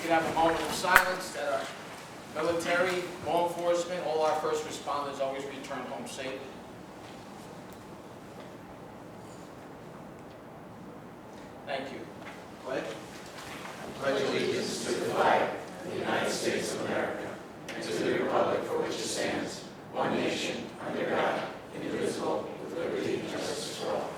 could have a moment of silence that our military, law enforcement, all our first responders always return home safe. Thank you. Pledge. Pledge allegiance to the flag of the United States of America and to the republic for which it stands, one nation, under God, indivisible, with liberty and justice for all.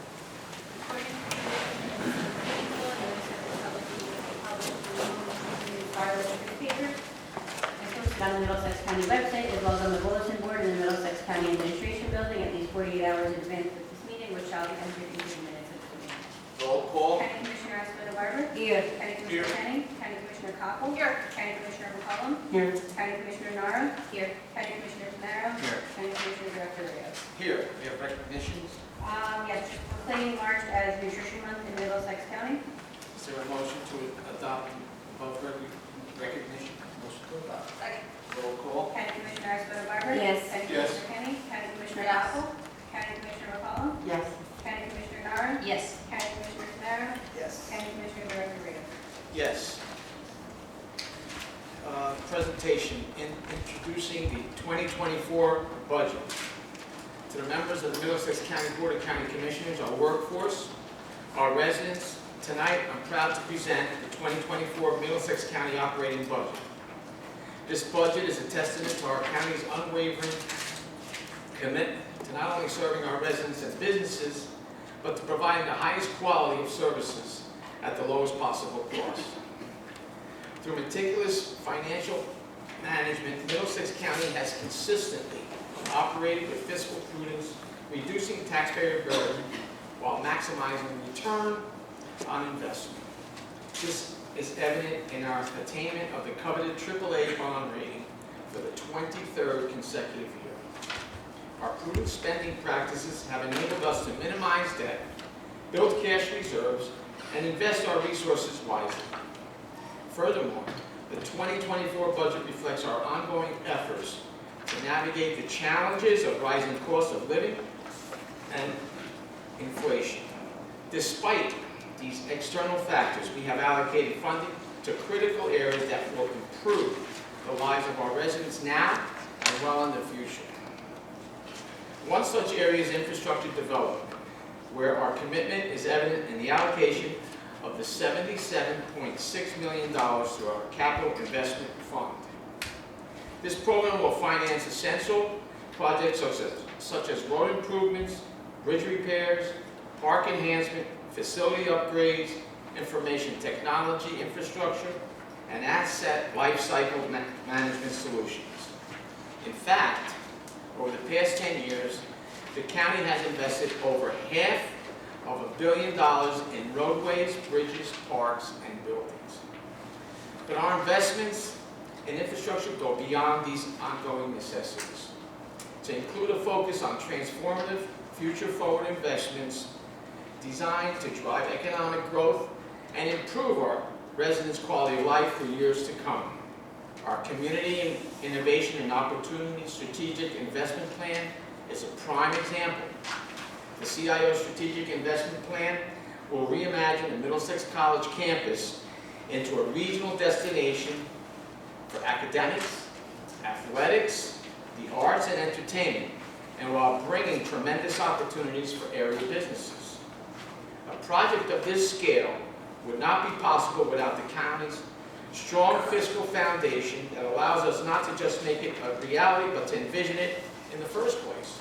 On the Middlesex County website, as well as on the bulletin board in the Middlesex County Administration Building at least 48 hours in advance of this meeting, which shall be entered into the minutes of the meeting. Roll call. County Commissioner Escobar. Here. County Commissioner Kenny. County Commissioner Coppell. Here. County Commissioner McCollum. Here. County Commissioner Nara. Here. County Commissioner Tamaro. Here. County Commissioner Director Rios. Here, we have recognitions. Yes, proclaiming March as Nutrition Month in Middlesex County. Is there a motion to adopt above recognition? Motion to adopt. Second. Roll call. County Commissioner Escobar. Yes. County Yes. Commissioner Kenny. County Commissioner Yes. Coppell. County Commissioner McCollum. Yes. County Commissioner Nara. Yes. County Commissioner Tamaro. Yes. County Commissioner Director Rios. Yes. Presentation introducing the 2024 budget. To the members of the Middlesex County Board of County Commissioners, our workforce, our residents, tonight I'm proud to present the 2024 Middlesex County operating budget. This budget is a testament to our county's unwavering commitment to not only serving our residents and businesses, but to providing the highest quality of services at the lowest possible cost. Through meticulous financial management, Middlesex County has consistently operated with fiscal prudence, reducing taxpayer burden while maximizing return on investment. This is evident in our attainment of the coveted AAA bond rating for the 23rd consecutive year. Our prudent spending practices have enabled us to minimize debt, build cash reserves, and invest our resources wisely. Furthermore, the 2024 budget reflects our ongoing efforts to navigate the challenges of rising costs of living and inflation. Despite these external factors, we have allocated funding to critical areas that will improve the lives of our residents now and well in the future. One such area is infrastructure development, where our commitment is evident in the allocation of the $77.6 million through our capital investment fund. This program will finance essential projects such as road improvements, bridge repairs, park enhancement, facility upgrades, information technology infrastructure, and asset lifecycle management solutions. In fact, over the past 10 years, the county has invested over $500 million in roadways, bridges, parks, and buildings. But our investments in infrastructure go beyond these ongoing necessities, to include a focus on transformative, future-forward investments designed to drive economic growth and improve our residents' quality of life for years to come. Our Community Innovation and Opportunity Strategic Investment Plan is a prime example. The CIO Strategic Investment Plan will reimagine the Middlesex College campus into a regional destination for academics, athletics, the arts, and entertainment, and while bringing tremendous opportunities for area businesses. A project of this scale would not be possible without the county's strong fiscal foundation that allows us not to just make it a reality, but to envision it in the first place.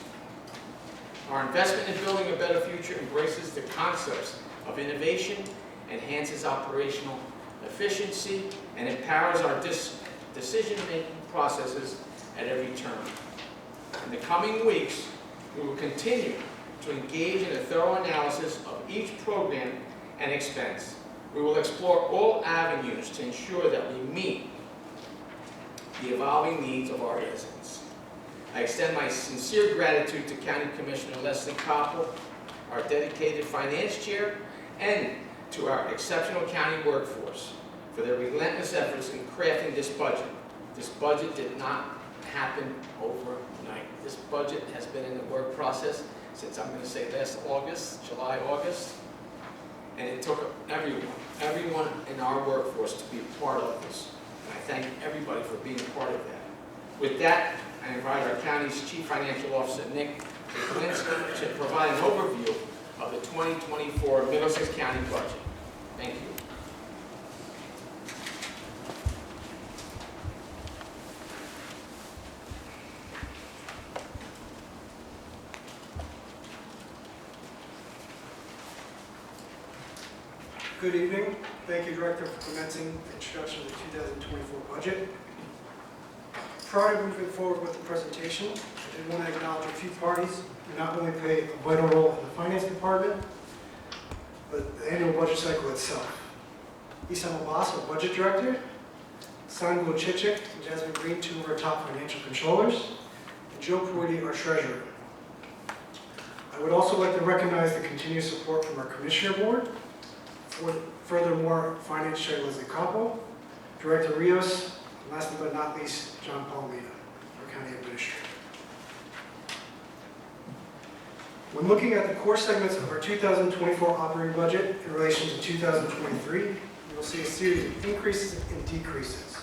Our investment in building a better future embraces the concepts of innovation, enhances operational efficiency, and empowers our decision-making processes at every turn. In the coming weeks, we will continue to engage in a thorough analysis of each program and expense. We will explore all avenues to ensure that we meet the evolving needs of our residents. I extend my sincere gratitude to County Commissioner Leslie Coppell, our dedicated finance chair, and to our exceptional county workforce for their relentless efforts in crafting this budget. This budget did not happen overnight. This budget has been in the work process since, I'm going to say, last August, July, August, and it took everyone in our workforce to be part of this. And I thank everybody for being part of that. With that, I invite our county's Chief Financial Officer, Nick, to provide an overview of the 2024 Middlesex County budget. Thank you. Good evening. Thank you, Director, for commencing the introduction of the 2024 budget. Prior to moving forward with the presentation, I did want to acknowledge a few parties who not only play a vital role in the Finance Department, but the annual budget cycle itself. Isam Abbas, our Budget Director, Sangul Chichik and Jasmine Green, two of our top financial controllers, and Joe Pruitti, our Treasurer. I would also like to recognize the continued support from our Commissioner Board. Furthermore, Finance Chair Leslie Capo, Director Rios, and last but not least, John Palomino, our County Administrator. When looking at the core segments of our 2024 operating budget in relation to 2023, you will see a series of increases and decreases.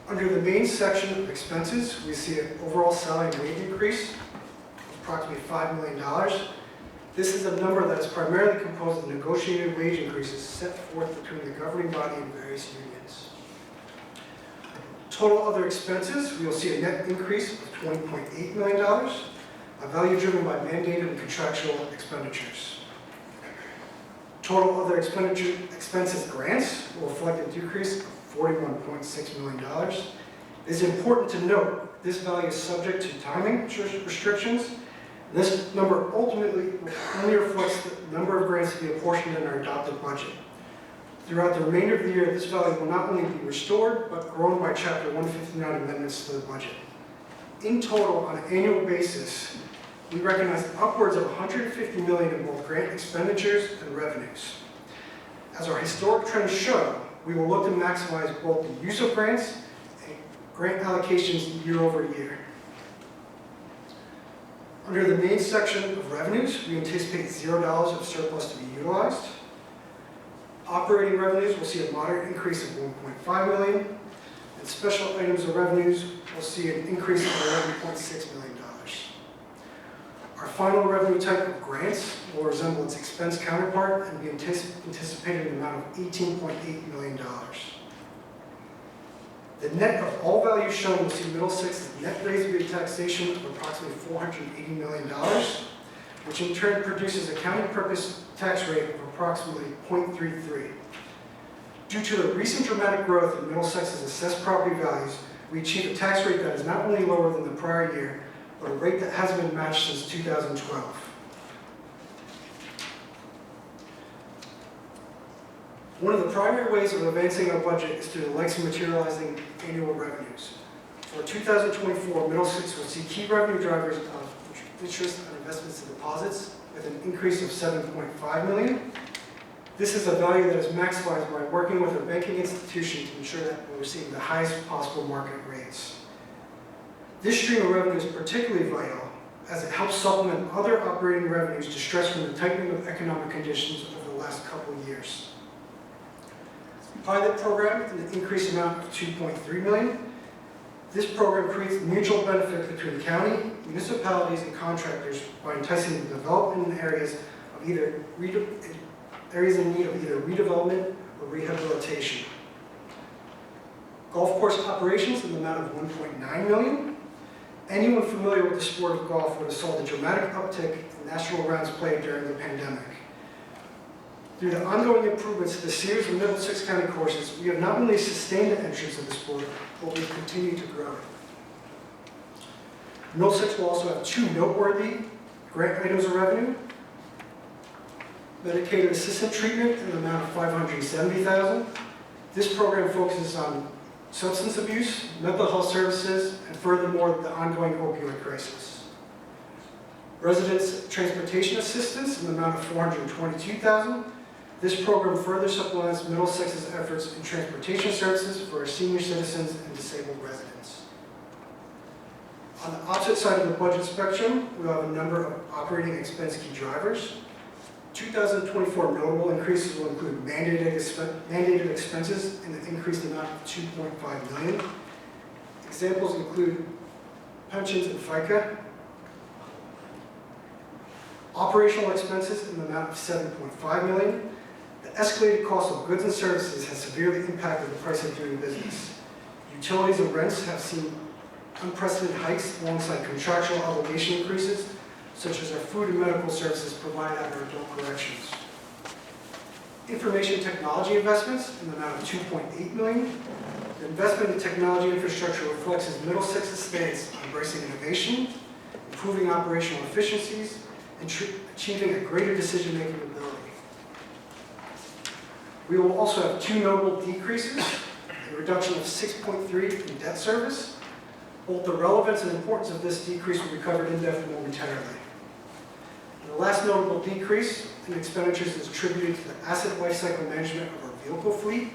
Under the main section of expenses, we see an overall salary and wage increase of approximately $5 million. This is a number that is primarily composed of negotiated wage increases set forth between the governing body and various unions. Total other expenses, we will see a net increase of $20.8 million, a value driven by mandated and contractual expenditures. Total other expenses grants will reflect a decrease of $41.6 million. It is important to note this value is subject to timing restrictions. This number ultimately only reflects the number of grants to be apportioned in our adopted budget. Throughout the remainder of the year, this value will not only be restored, but grown by Chapter 159 amendments to the budget. In total, on an annual basis, we recognize upwards of $150 million in both grant expenditures and revenues. As our historic trends show, we will look to maximize both the use of grants and grant allocations year over year. Under the main section of revenues, we anticipate $0 of surplus to be utilized. Operating revenues will see a moderate increase of $1.5 million, and special items of revenues will see an increase of $11.6 million. Our final revenue type of grants will resemble its expense counterpart and be anticipated in an amount of $18.8 million. The net of all values shown will see Middlesex's net raised rate taxation of approximately $480 million, which in turn produces a county purpose tax rate of approximately 0.33. Due to the recent dramatic growth in Middlesex's assessed property values, we achieved a tax rate that is not only lower than the prior year, but a rate that hasn't been matched since 2012. One of the primary ways of advancing our budget is through the likes of materializing annual revenues. For 2024, Middlesex will see key revenue drivers of interest on investments and deposits with an increase of $7.5 million. This is a value that is maximized by working with a banking institution to ensure that we're receiving the highest possible market rates. This stream of revenue is particularly vital as it helps supplement other operating revenues distressed from the tightening of economic conditions over the last couple of years. Pilot program in an increased amount of $2.3 million. This program creates mutual benefit between the county, municipalities, and contractors by enticing the development in areas in need of either redevelopment or rehabilitation. Golf course operations in the amount of $1.9 million. Anyone familiar with the sport of golf would have saw the dramatic uptick in national rounds played during the pandemic. Through the ongoing improvements to the series of Middlesex County courses, we have not only sustained the entrance of the sport, but we've continued to grow it. Middlesex will also have two noteworthy grant items of revenue. Medicaid assistant treatment in the amount of $570,000. This program focuses on substance abuse, mental health services, and furthermore, the ongoing opioid crisis. Residents transportation assistance in the amount of $422,000. This program further supplements Middlesex's efforts in transportation services for our senior citizens and disabled residents. On the opposite side of the budget spectrum, we have a number of operating expense key drivers. 2024 notable increases will include mandated expenses in an increased amount of $2.5 million. Examples include pensions and FICA, operational expenses in the amount of $7.5 million. The escalated cost of goods and services has severely impacted the price of doing business. Utilities and rents have seen unprecedented hikes alongside contractual obligation increases, such as our food and medical services provided at our adult corrections. Information technology investments in the amount of $2.8 million. The investment in technology infrastructure reflects Middlesex's stance on embracing innovation, improving operational efficiencies, and achieving a greater decision-making ability. We will also have two notable decreases, a reduction of 6.3 in debt service. Both the relevance and importance of this decrease will be covered in depth momentarily. And the last notable decrease in expenditures is attributed to the asset lifecycle management of our vehicle fleet.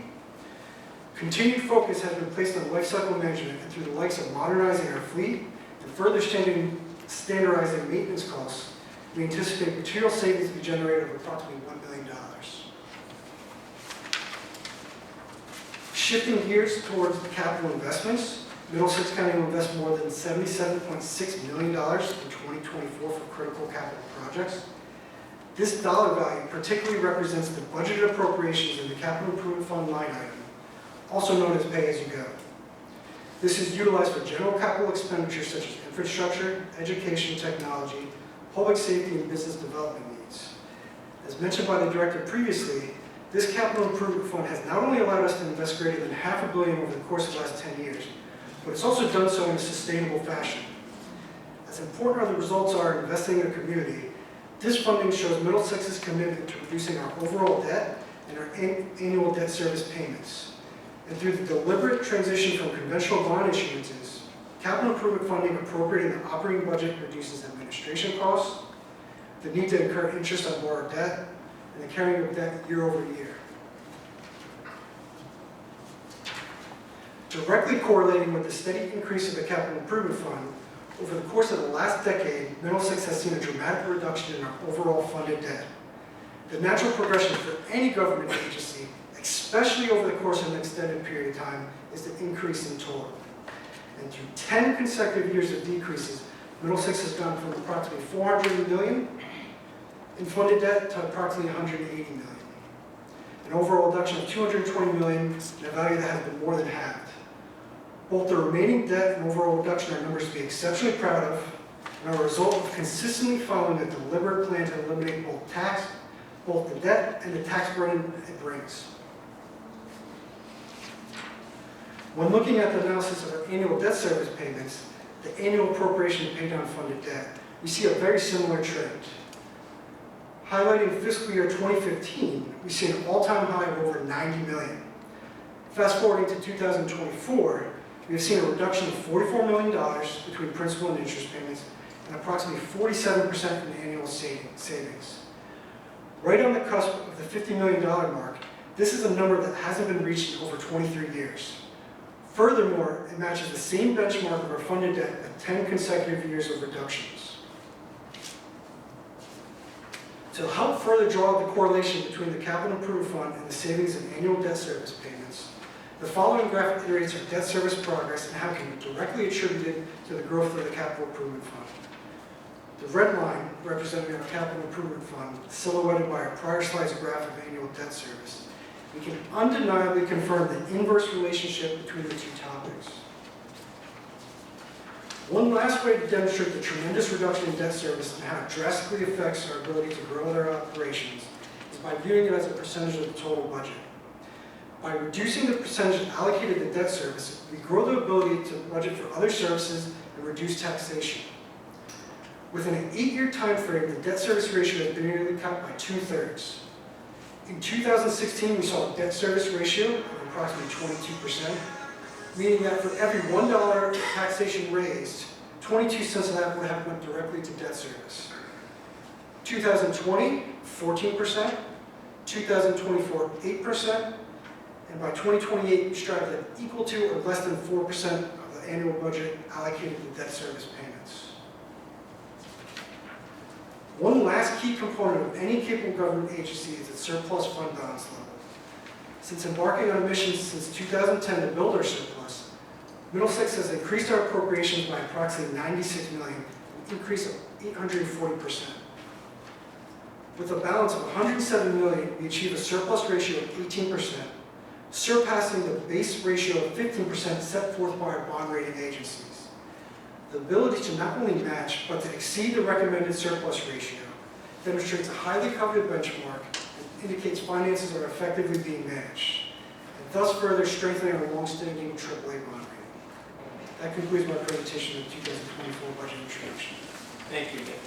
Continued focus has been placed on lifecycle management and through the likes of modernizing our fleet and further standardizing maintenance costs, we anticipate material savings to be generated of approximately $1 million. Shifting gears towards the capital investments, Middlesex County will invest more than $77.6 million in 2024 for critical capital projects. This dollar value particularly represents the budgeted appropriations in the Capital Improvement Fund line item, also known as pay-as-you-go. This is utilized for general capital expenditures such as infrastructure, education, technology, public safety, and business development needs. As mentioned by the director previously, this capital improvement fund has not only allowed us to invest greater than $500 million over the course of the last 10 years, but it's also done so in a sustainable fashion. As important as the results are in investing in a community, this funding shows Middlesex's commitment to reducing our overall debt and our annual debt service payments. And through the deliberate transition from conventional bond issuances, capital improvement funding appropriated in the operating budget reduces administration costs, the need to incur interest on borrowed debt, and the carrying of debt year over year. Directly correlating with the steady increase of the capital improvement fund, over the course of the last decade, Middlesex has seen a dramatic reduction in our overall funded debt. The natural progression for any government agency, especially over the course of an extended period of time, is the increase in total. And through 10 consecutive years of decreases, Middlesex has gone from approximately $400 million in funded debt to approximately $180 million. An overall reduction of $220 million in a value that has been more than halved. Both the remaining debt and overall reduction are numbers to be exceptionally proud of and are a result of consistently following a deliberate plan to eliminate both the debt and the tax burden it brings. When looking at the analysis of our annual debt service payments, the annual appropriation to pay down funded debt, we see a very similar trend. Highlighting fiscal year 2015, we see an all-time high of over $90 million. Fast forwarding to 2024, we have seen a reduction of $44 million between principal and interest payments and approximately 47% in annual savings. Right on the cusp of the $50 million mark, this is a number that hasn't been reached in over 23 years. Furthermore, it matches the same benchmark of our funded debt with 10 consecutive years of reductions. To help further draw the correlation between the Capital Improvement Fund and the savings of annual debt service payments, the following graph iterates our debt service progress and how it can be directly attributed to the growth of the Capital Improvement Fund. The red line, representing our Capital Improvement Fund, silhouetted by our prior slide's graph of annual debt service, we can undeniably confirm the inverse relationship between the two topics. One last way to demonstrate the tremendous reduction in debt service and how it drastically affects our ability to grow our operations is by viewing it as a percentage of the total budget. By reducing the percentage allocated to debt service, we grow the ability to budget for other services and reduce taxation. Within an 8-year time frame, the debt service ratio has been nearly cut by 2/3. In 2016, we saw a debt service ratio of approximately 22%, meaning that for every $1 taxation raised, 22 cents of that would have went directly to debt service. 2020, 14%, 2024, 8%, and by 2028, we strive to equal to or less than 4% of the annual budget allocated to debt service payments. One last key component of any capable government agency is its surplus fund balance level. Since embarking on a mission since 2010 to build our surplus, Middlesex has increased our appropriations by approximately $96 million, an increase of 840%. With a balance of $107 million, we achieve a surplus ratio of 18%, surpassing the base ratio of 15% set forth by our bond rating agencies. The ability to not only match, but to exceed the recommended surplus ratio demonstrates a highly coveted benchmark and indicates finances are effectively being managed, and thus further strengthening our long-standing AAA bond rating. That concludes my presentation of the 2024 budget introduction. Thank you, Nick.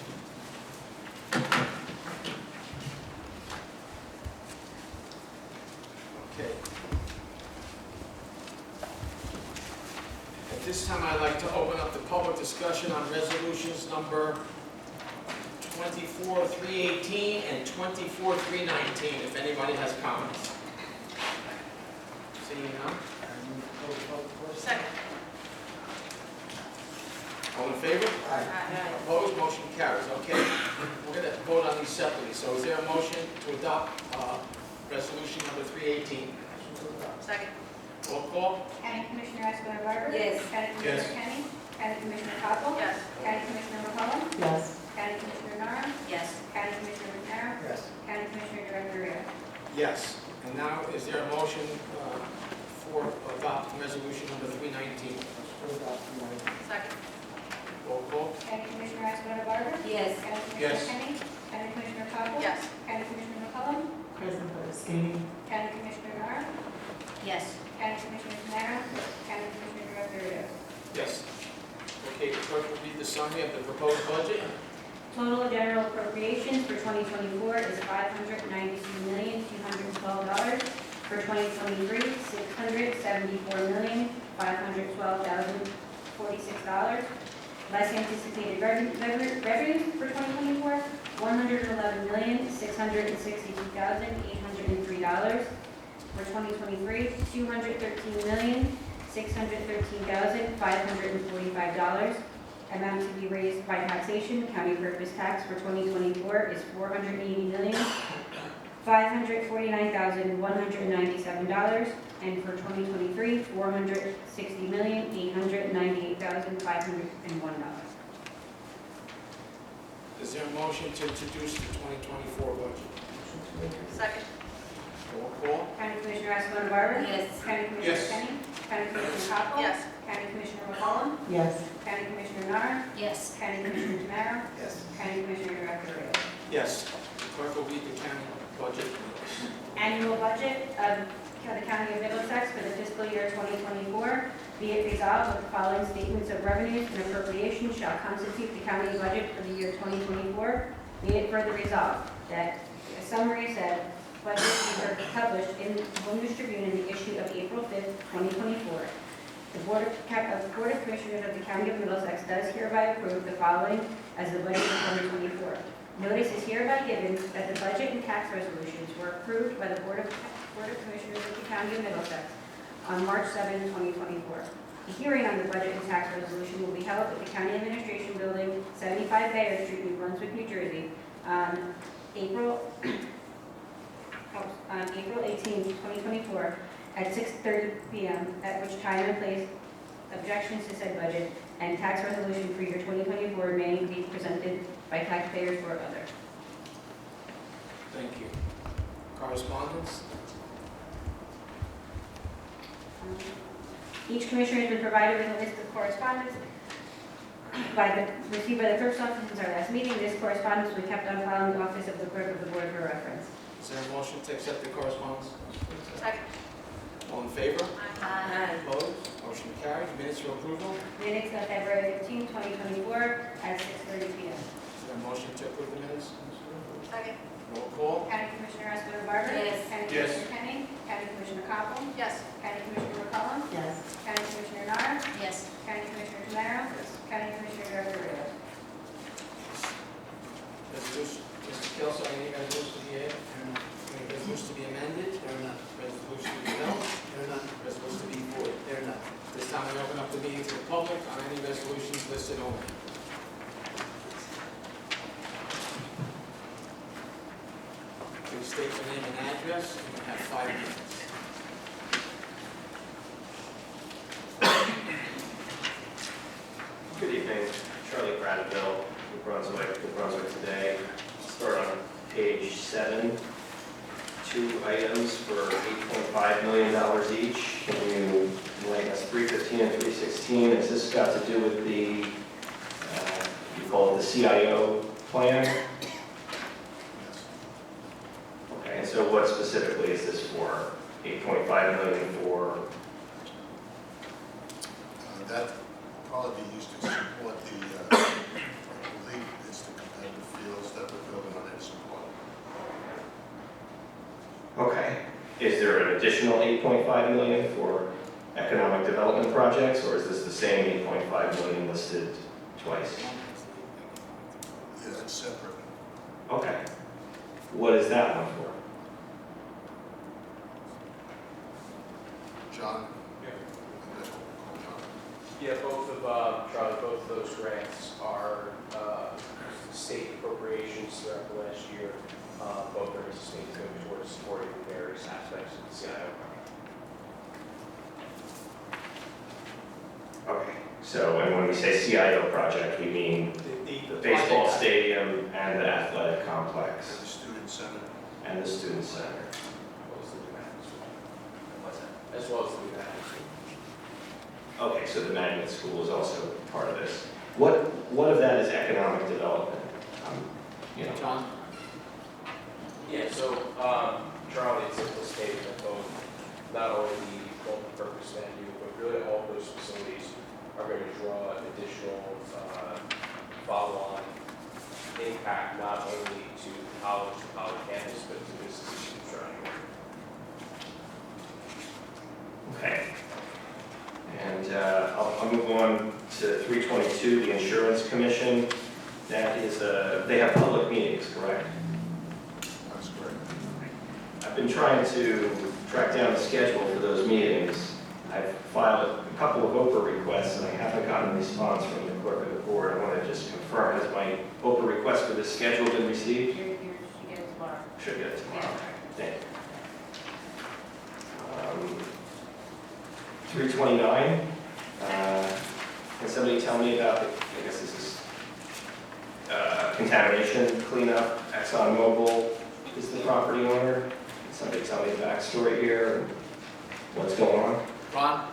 Okay. At this time, I'd like to open up the public discussion on resolutions number 24-318 and 24-319, if anybody has comments. Seeing none? Second. All in favor? Opposed? Motion carries. Okay, we're going to vote on these separately. So is there a motion to adopt resolution number 318? Second. Roll call? County Commissioner Escobar Garber? Yes. County Commissioner Kenny? County Commissioner Poppins? Yes. County Commissioner McCollum? Yes. County Commissioner Nara? Yes. County Commissioner McNair? Yes. County Commissioner Director Rio? Yes. And now, is there a motion for adopting resolution number 319? Second. Roll call? County Commissioner Escobar Garber? Yes. County Yes. Commissioner Kenny? County Commissioner Poppins? Yes. County Commissioner McCollum? Present but abstaining. County Commissioner Nara? Yes. County Commissioner Canaro? County Commissioner Director Rio? Yes. Okay, the clerk will read the summary of the proposed budget. Total general appropriations for 2024 is $592,212. For 2023, $674,512,046. Less anticipated revenues for 2024, $111,662,803. For 2023, $213,613,545. Amount to be raised by taxation, county purpose tax for 2024 is $480,549,197. And for 2023, $460,898,501. Is there a motion to introduce the 2024 budget? Second. Roll call? County Commissioner Escobar Garber? Yes. County Commissioner Yes. Kenny? County Commissioner Poppins? Yes. County Commissioner McCollum? Yes. County Commissioner Nara? Yes. County Commissioner Canaro? Yes. County Commissioner Director Rio? Yes. The clerk will read the county budget. Annual budget of the County of Middlesex for the fiscal year 2024. Be it resolved that the following statements of revenues and appropriations shall constitute the county budget for the year 2024. Be it further resolved that a summary said budget be published in the News Tribune in the issue of April 5th, 2024. The Board of Commissioners of the County of Middlesex does hereby approve the following as the budget for 2024. Notice is hereby given that the budget and tax resolutions were approved by the Board of Commissioners of the County of Middlesex on March 7, 2024. The hearing on the budget and tax resolution will be held at the County Administration Building, 75 Bayer Street, New Brunswick, New Jersey, on April 18, 2024, at 6:30 p.m., at which time and place objections to said budget and tax resolution for year 2024 may be presented by taxpayers or other. Thank you. Correspondence? Each commissioner has been provided with a list of correspondence received by the clerk's office since our last meeting. This correspondence will be kept on file in the office of the clerk of the board for reference. Is there a motion to accept the correspondence? Second. All in favor? Aye. Opposed? Motion carries. Minutes for approval. Minutes of February 15, 2024, at 6:30 p.m. Is there a motion to approve the minutes? Second. Roll call? County Commissioner Escobar Garber? Yes. County Yes. Commissioner Kenny? County Commissioner Poppins? Yes. County Commissioner McCollum? Yes. County Commissioner Nara? Yes. County Commissioner Canaro? County Commissioner Director Rio? Resolution, Mr. Kelso, any resolutions to be added? Any resolutions to be amended? There are none. Resolution to be held? There are none. Resolutions to be void? There are none. This time I open up the meeting to the public on any resolutions listed only. state your name and address, and you have 5 minutes. Good evening, Charlie Bradville, with Brunswick today. Start on page 7. 2 items for $8.5 million each. Can you enlighten us 315 and 316? Has this got to do with the, you call it the CIO plan? Okay, and so what specifically is this for? 8.5 million for? That probably be used to support the, I believe it's the competitive fields that we're building on its support. Okay. Is there an additional 8.5 million for economic development projects, or is this the same 8.5 million listed twice? Yeah, that's separate. Okay. What is that one for? John? Yeah, both of, Charlie, both of those grants are state appropriations throughout the last year. Both are state going towards supporting various aspects of the CIO program. Okay. So, and when we say CIO project, we mean the baseball project- stadium and the athletic And complex the student center. and the student center. As well as the Magnet School. What's that? As well as the Magnet School. Okay, so the magnet school is also part of this. What of that is economic development? You know, John? Yeah, so, Charlie, it's simple stated that both, not only the multi-purpose venue, but really all those facilities are going to draw additional follow-on impact, not only to college campus, but to businesses surrounding it. okay. And I'll move on to 322, the Insurance Commission. That is, they have public meetings, correct? That's correct. I've been trying to track down the schedule for those meetings. I've filed a couple of OPA requests and I haven't gotten a response from the clerk of the board. I want to just confirm, has my OPA request for this schedule been received? You should get it tomorrow. Should get it tomorrow. Thank you. 329, can somebody tell me about the, I guess this is contamination cleanup, ExxonMobil is the property owner. Can somebody tell me the backstory here and what's going on? Ron?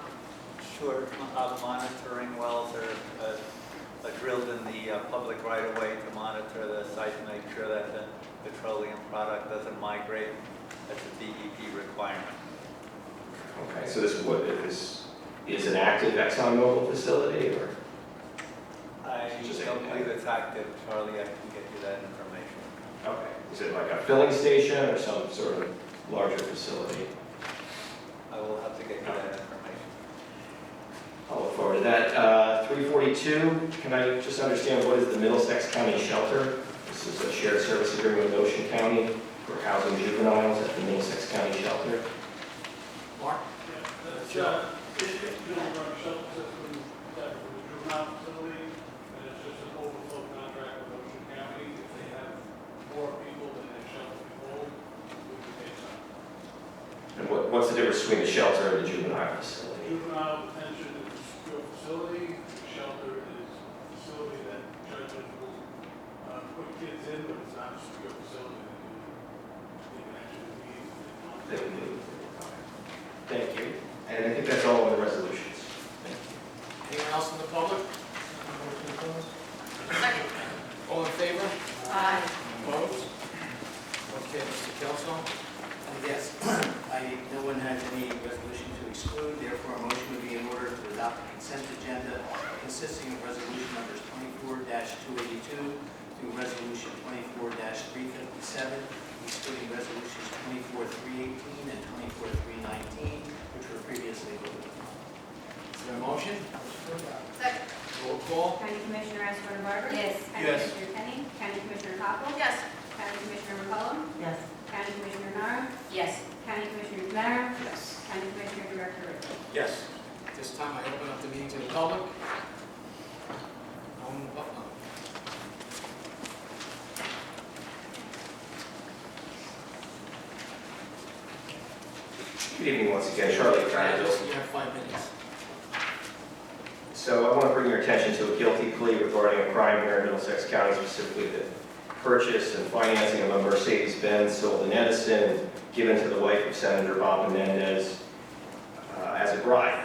Sure, monitoring wells are drilled in the public right-of-way to monitor the site to make sure that the petroleum product doesn't migrate. That's a DEP requirement. Okay, so this is an active ExxonMobil facility or? I Just don't a- believe it's active, Charlie, I can get you that information. Okay, is it like a filling station or some sort of larger facility? I will have to get you that information. I'll look forward to that. 342, can I just understand what is the Middlesex County Shelter? This is a shared service agreement with Ocean County for housing juveniles at the Middlesex County Shelter. Mark? It's been on our shelter system that was a juvenile facility, and it's just an overflow contract with Ocean County. If they have more people than they shelter can hold, we can take some. And what's the difference between the shelter and the juvenile facility? Juvenile detention is a secure facility, the shelter is a facility that judges will put kids in, but it's not a secure facility. They can actually be in. Thank you. And I think that's all of the resolutions. Anyone else in the public? Second. All in favor? Aye. Opposed? Okay, Mr. Kelso? Yes, no one has any resolution to exclude, therefore a motion would be in order to adopt the consent agenda consisting of resolution numbers 24-282 through resolution 24-357, excluding resolutions 24-318 and 24-319, which were previously voted upon. Is there a motion? Second. Roll call? County Commissioner Escobar Barber? Yes. County Yes. Commissioner Kenny? County Commissioner Poppins? Yes. County Commissioner McCollum? Yes. County Commissioner Nara? Yes. County Commissioner Tamara? Yes. County Commissioner Director Ritchie. Yes. At this time, I open up the meeting to the public. Good evening once again, Charlie Craddock. You have 5 minutes. So I want to bring your attention to a guilty plea regarding a crime here in Middlesex County, specifically the purchase and financing of a Mercedes-Benz sold in Edison and given to the wife of Senator Bob Menendez as a bribe.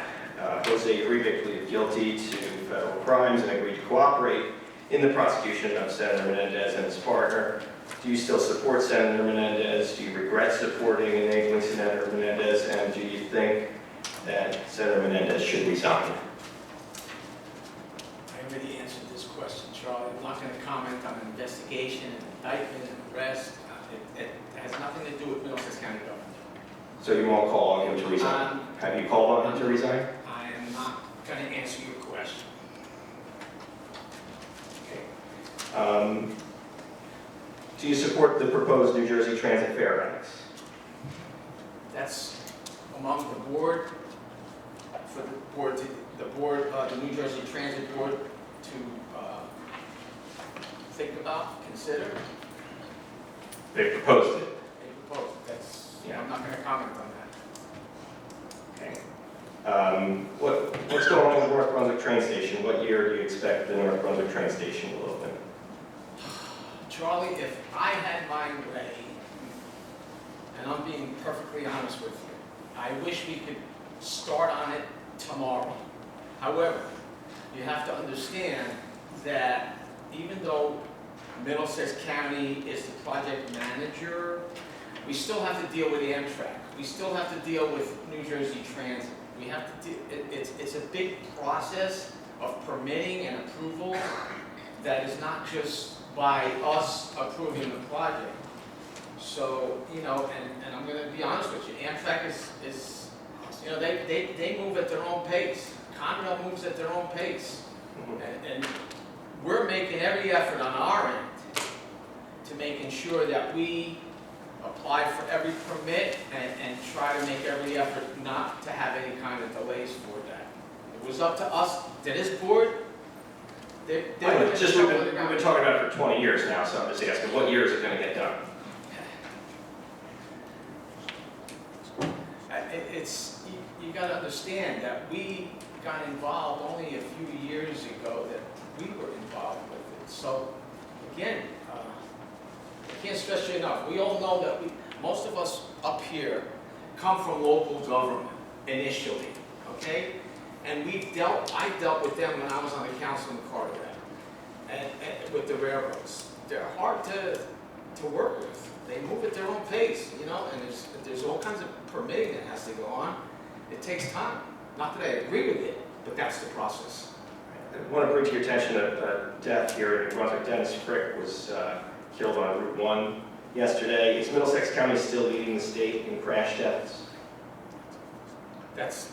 Jose Uribe pleaded guilty to federal crimes and agreed to cooperate in the prosecution of Senator Menendez and his partner. Do you still support Senator Menendez? Do you regret supporting and enabling Senator Menendez? And do you think that Senator Menendez should resign? I already answered this question, Charlie. I'm not going to comment on an investigation, an indictment, an arrest. It has nothing to do with Middlesex County government. So you won't call on him to resign? Have you called on him to resign? I am not going to answer your question. Okay. Do you support the proposed New Jersey Transit fare hikes? That's among the board, for the board, the New Jersey Transit Board to think about, consider. They proposed it. They proposed. That's, Yeah. I'm not going to comment on that. Okay. What's going on with North Brunswick train station? What year do you expect the North Brunswick train station will open? Charlie, if I had my way, and I'm being perfectly honest with you, I wish we could start on it tomorrow. However, you have to understand that even though Middlesex County is the project manager, we still have to deal with Amtrak. We still have to deal with New Jersey Transit. We have to it's a big process of permitting and approval that is not just by us approving the project. So, you know, and I'm going to be honest with you, Amtrak is you know, they move at their own pace. Conrail moves at their own pace. And we're making every effort on our end to making sure that we apply for every permit and try to make every effort not to have any kind of delays for that. It was up to us, to this board. We've We've been talking about it for 20 years now, so I'm just asking, what year is it going to get done? You got to understand that we got involved only a few years ago that we were involved with it. So, again, I can't stress you enough. We all know that most of us up here come from local government initially, okay? And I dealt with them when I was on the council in Carteret, and with the railroads. They're hard to work with. They move at their own pace, you know, and there's all kinds of permitting that has to go on. It takes time. Not that I agree with it, but that's the process. I want to bring to your attention a death here in Brunswick. Dennis Frick was killed on Route 1 yesterday. Is Middlesex County still leading the state in crash deaths? That's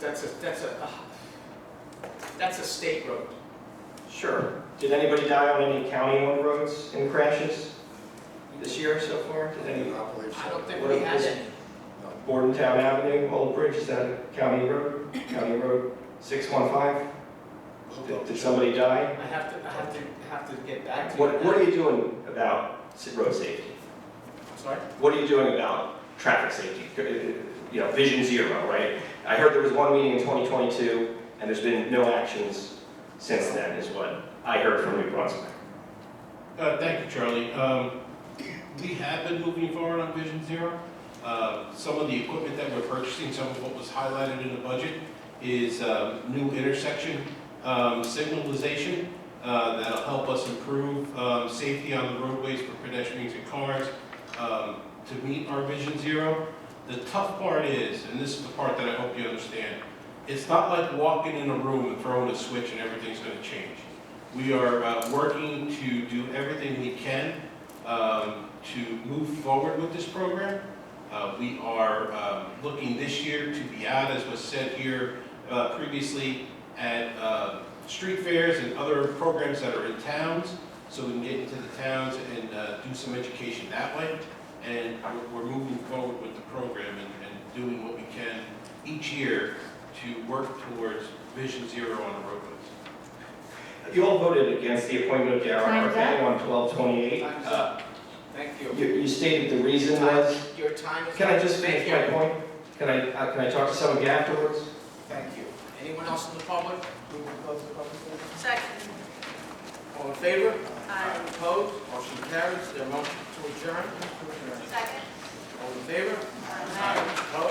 a state road. Sure. Did anybody die on any county-owned roads in crashes this year so far? Did any? I don't think we had any. Bordentown Avenue, Old Bridge, is that a county road? County Road 615? Did somebody die? I have to get back to you. What are you doing about road safety? I'm sorry? What are you doing about traffic safety? You know, Vision Zero, right? I heard there was one meeting in 2022, and there's been no actions since then, is what I heard from New Brunswick. Thank you, Charlie. We have been moving forward on Vision Zero. Some of the equipment that we're purchasing, some of what was highlighted in the budget, is new intersection signalization that'll help us improve safety on the roadways for pedestrians and cars to meet our Vision Zero. The tough part is, and this is the part that I hope you understand, it's not like walking in a room and throwing a switch and everything's going to change. We are working to do everything we can to move forward with this program. We are looking this year to be out, as was said here previously, at street fairs and other programs that are in towns, so we can get into the towns and do some education that way. And we're moving forward with the program and doing what we can each year to work towards Vision Zero on the roadways. You all voted against the appointment of Darren Time's Arfang up. on 12/28. Time's up. Thank you. You stated the reason was, Your time is. can I just Thank finish my you. point? Can I talk to someone afterwards? Thank you. Anyone else in the public? Second. All in favor? Aye. Opposed? Motion carries. Is there a motion to adjourn? Second. All in favor? Aye. Opposed?